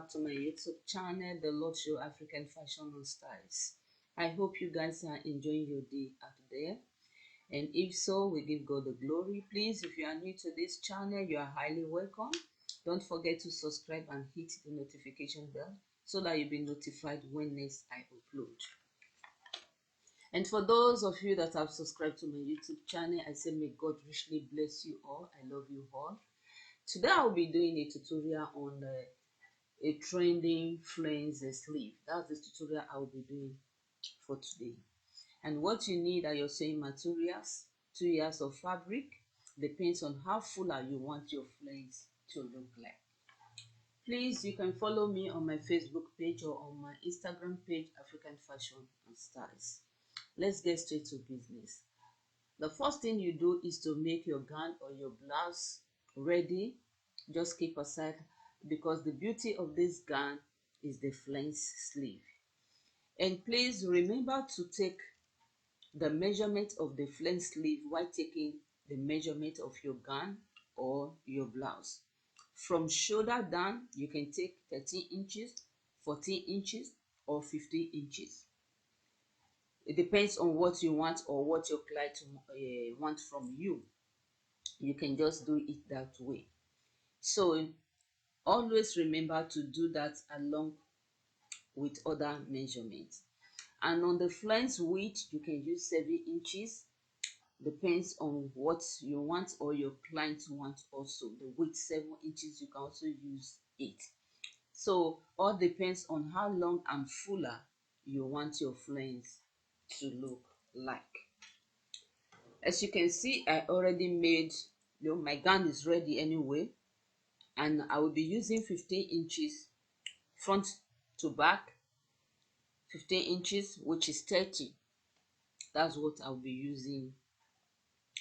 back to my YouTube channel, D-LOTSHOW African Fashion and Styles. I hope you guys are enjoying your day out there. And if so, we give God the glory. Please, if you are new to this channel, you are highly welcome. Don't forget to subscribe and hit the notification bell so that you'll be notified when next I upload. And for those of you that have subscribed to my YouTube channel, I say may God richly bless you all. I love you all. Today I'll be doing a tutorial on a trending Flounce sleeve. That's the tutorial I'll be doing for today. And what you need are your sewing materials, 2 yards of fabric. Depends on how fuller you want your Flounce to look like. Please, you can follow me on my Facebook page or on my Instagram page, African Fashion and Styles. Let's get straight to business. The first thing you do is to make your gown or your blouse ready. Just keep aside, because the beauty of this gown is the Flounce sleeve. And please remember to take the measurement of the Flounce sleeve while taking the measurement of your gown or your blouse. From shoulder down, you can take 13 inches, 14 inches, or 15 inches. It depends on what you want or what your client want from you. You can just do it that way. So always remember to do that along with other measurements. And on the Flounce width, you can use 7 inches. Depends on what you want or your client wants also. The width 7 inches, you can also use 8. So all depends on how long and fuller you want your Flounce to look like. As you can see, I already made, my gown is ready anyway, and I will be using 15 inches front to back, 15 inches, which is 30. That's what I'll be using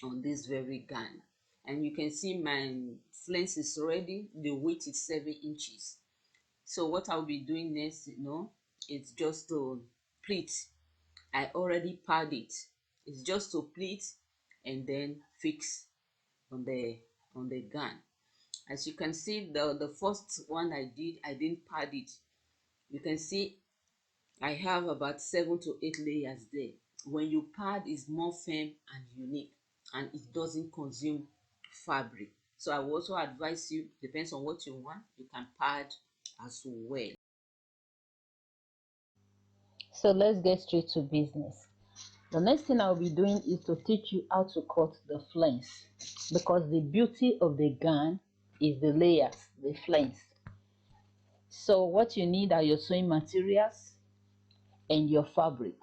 on this very gown. And you can see my Flounce is ready. The width is 7 inches. So what I'll be doing next, it's just to pleat. I already padded it. It's just to pleat and then fix on the gown. As you can see, the first one I didn't pad it. You can see I have about 7 to 8 layers there. When you pad, it's more firm and unique, and it doesn't consume fabric. So I will also advise you, depends on what you want, you can pad as well. So let's get straight to business. The next thing I'll be doing is to teach you how to cut the Flounce, because the beauty of the gown is the layers, the Flounce. So what you need are your sewing materials and your fabric.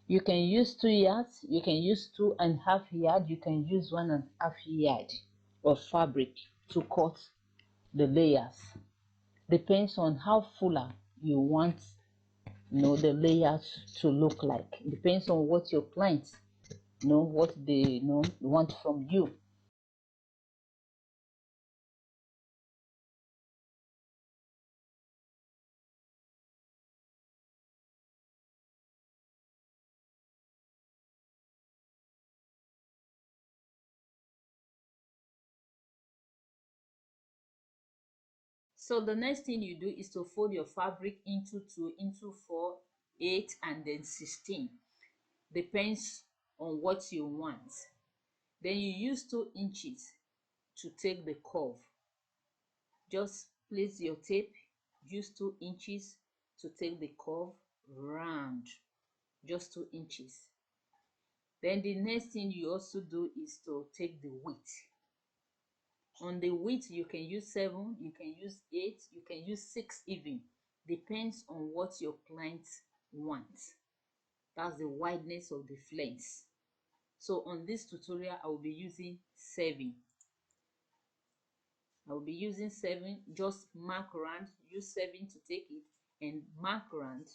You can use 2 yards, you can use 2.5 yards, you can use 1.5 yard of fabric to cut the layers. Depends on how fuller you want the layers to look like. It depends on what your clients what they want from you. So the next thing you do is to fold your fabric into 2, into 4, 8, and then 16. Depends on what you want. Then you use 2 inches to take the curve. Just place your tape, use 2 inches to take the curve round, just 2 inches. Then the next thing you also do is to take the width. On the width, you can use 7, you can use 8, you can use 6 even. Depends on what your client wants. That's the wideness of the Flounce. So on this tutorial, I will be using 7. I will be using 7. Just mark around, use 7 to take it, and mark around,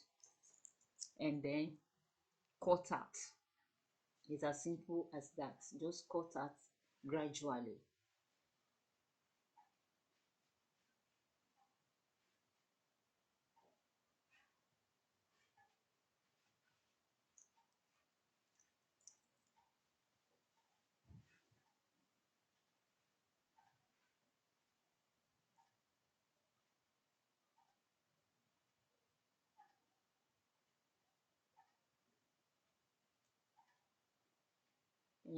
and then cut out. It's as simple as that. Just cut out gradually.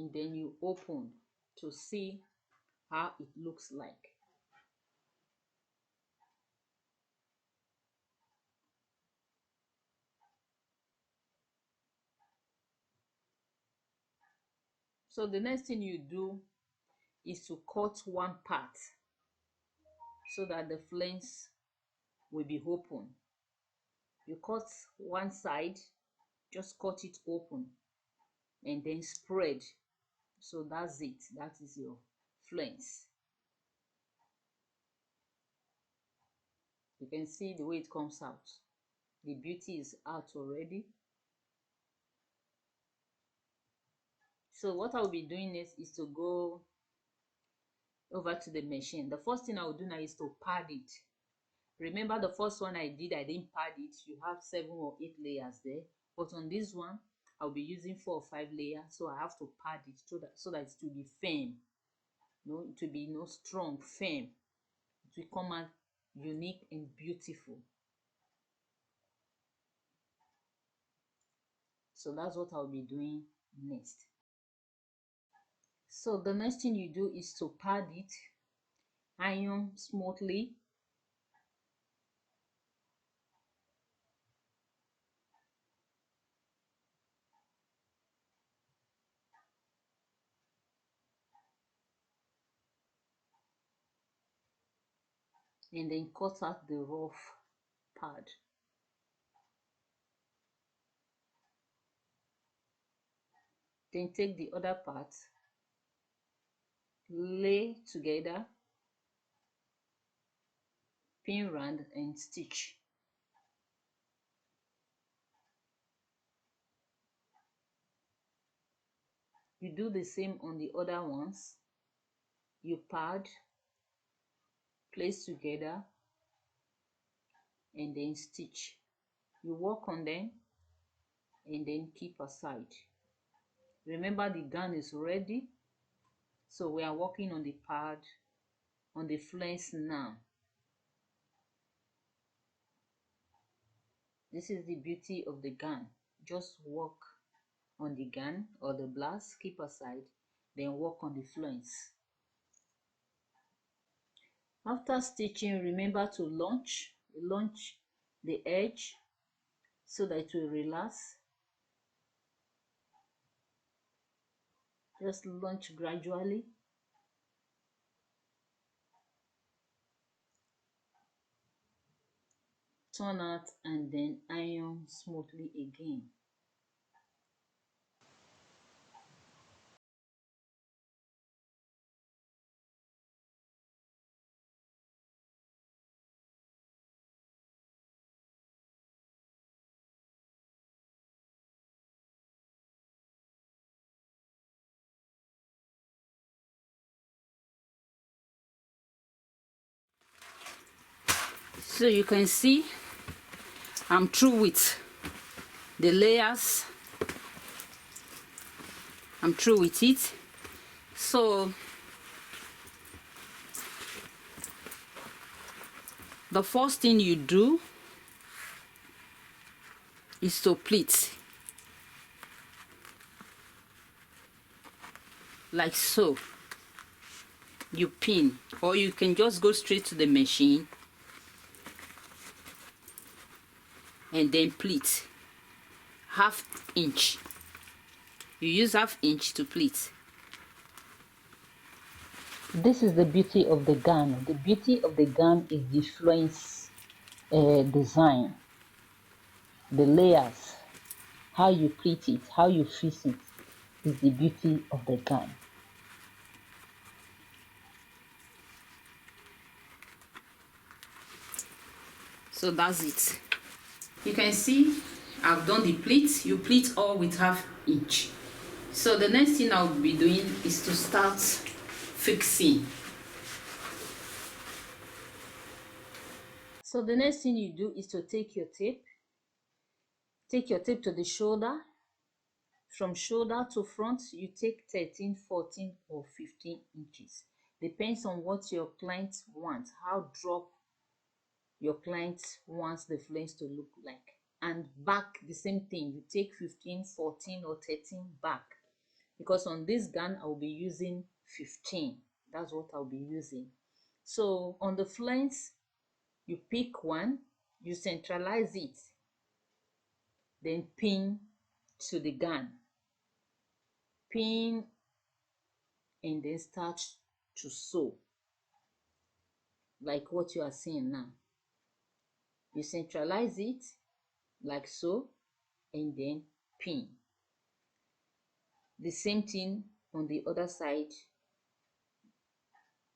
and then you open to see how it looks like. So the next thing you do is to cut one part so that the flames will be open. You cut one side, just cut it open and then spread. So that's it. That is your flames. You can see the way it comes out. The beauty is out already. So what I'll be doing next is to go over to the machine. The first thing I'll do now is to pad it. Remember the first one I did, I didn't pad it. You have 7 or 8 layers there. But on this one, I'll be using 4 or 5 layers. So I have to pad it so that it will be firm. It will be strong, firm. It will come out unique and beautiful. So that's what I'll be doing next. So the next thing you do is to pad it, iron smoothly. And then cut out the rough part. Then take the other part, lay together, pin round and stitch. You do the same on the other ones. You pad, place together and then stitch. You work on them and then keep aside. Remember the gown is ready, so we are working on the pad, on the flames now. This is the beauty of the gown. Just work on the gown or the blouse, keep aside, then work on the flames. After stitching, remember to launch the edge so that it will relax. Just launch gradually. Turn out and then iron smoothly again. So you can see I'm through with the layers. I'm through with it. So the first thing you do is to pleat, like so. You pin, or you can just go straight to the machine and then pleat 1/2 inch. You use 1/2 inch to pleat. This is the beauty of the gown. The beauty of the gown is the Flounce design, the layers, how you pleat it, how you fix it is the beauty of the gown. So that's it. You can see I've done the pleat. You pleat all with 1/2 inch. So the next thing I'll be doing is to start fixing. So the next thing you do is to take your tape to the shoulder. From shoulder to front, you take 13, 14 or 15 inches. Depends on what your client wants, how drop your client wants the flames to look like. And back, the same thing. You take 15, 14 or 13 back. because on this gown I'll be using 15. That's what I'll be using. So on the flanks, you pick one, you centralize it, then pin to the gown, pin, and then start to sew like what you are seeing now. You centralize it like so, and then pin. The same thing on the other side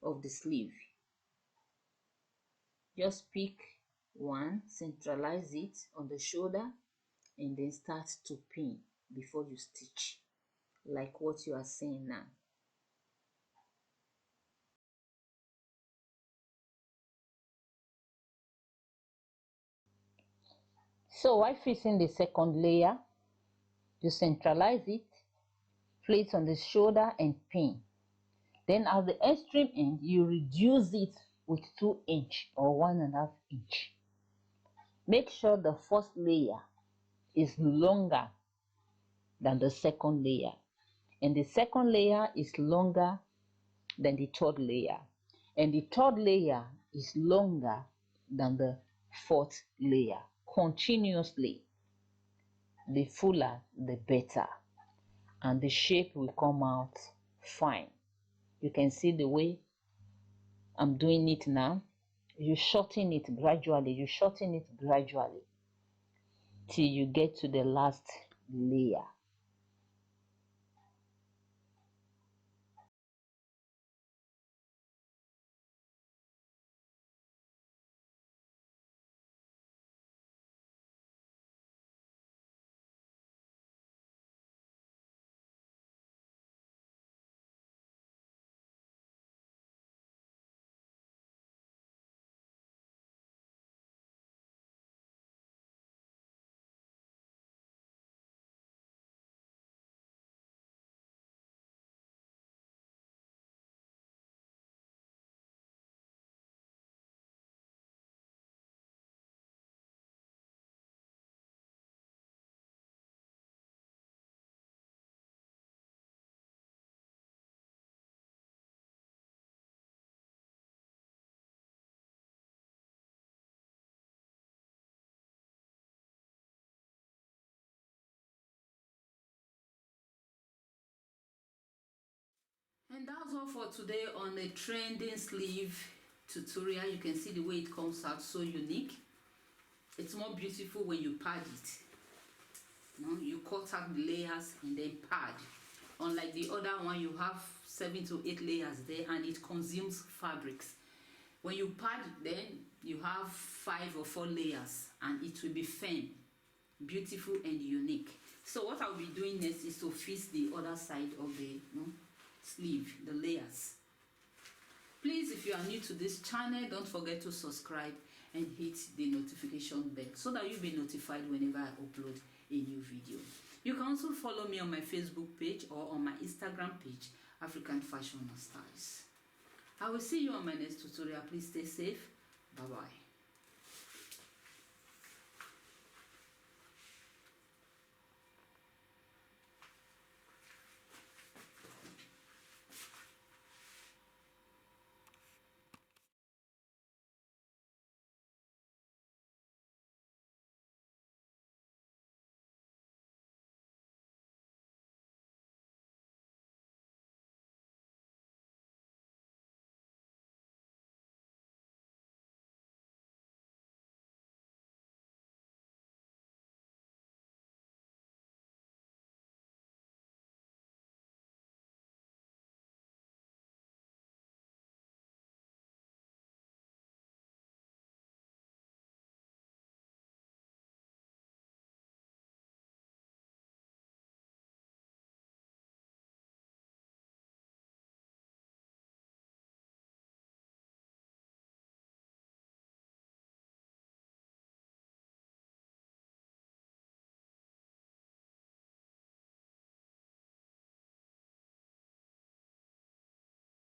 of the sleeve. Just pick one, centralize it on the shoulder, and then start to pin before you stitch like what you are seeing now. So while fixing the second layer, you centralize it, place on the shoulder and pin. Then at the extreme end, you reduce it with 2 inch or 1.5 inch. Make sure the first layer is longer than the second layer, and the second layer is longer than the third layer, and the third layer is longer than the fourth layer. Continuously, the fuller the better, and the shape will come out fine. You can see the way I'm doing it now. You shorten it gradually, till you get to the last layer. And that's all for today on the trending sleeve tutorial. You can see the way it comes out, so unique. It's more beautiful when you pad it. You cut out the layers and then pad. Unlike the other one, you have 7 to 8 layers there and it consumes fabrics. When you pad, then you have 5 or 4 layers and it will be firm, beautiful and unique. So what I'll be doing next is to fix the other side of the sleeve, the layers. Please, if you are new to this channel, don't forget to subscribe and hit the notification bell so that you'll be notified whenever I upload a new video. You can also follow me on my Facebook page or on my Instagram page, African Fashion Styles. I will see you on my next tutorial. Please stay safe. Bye bye.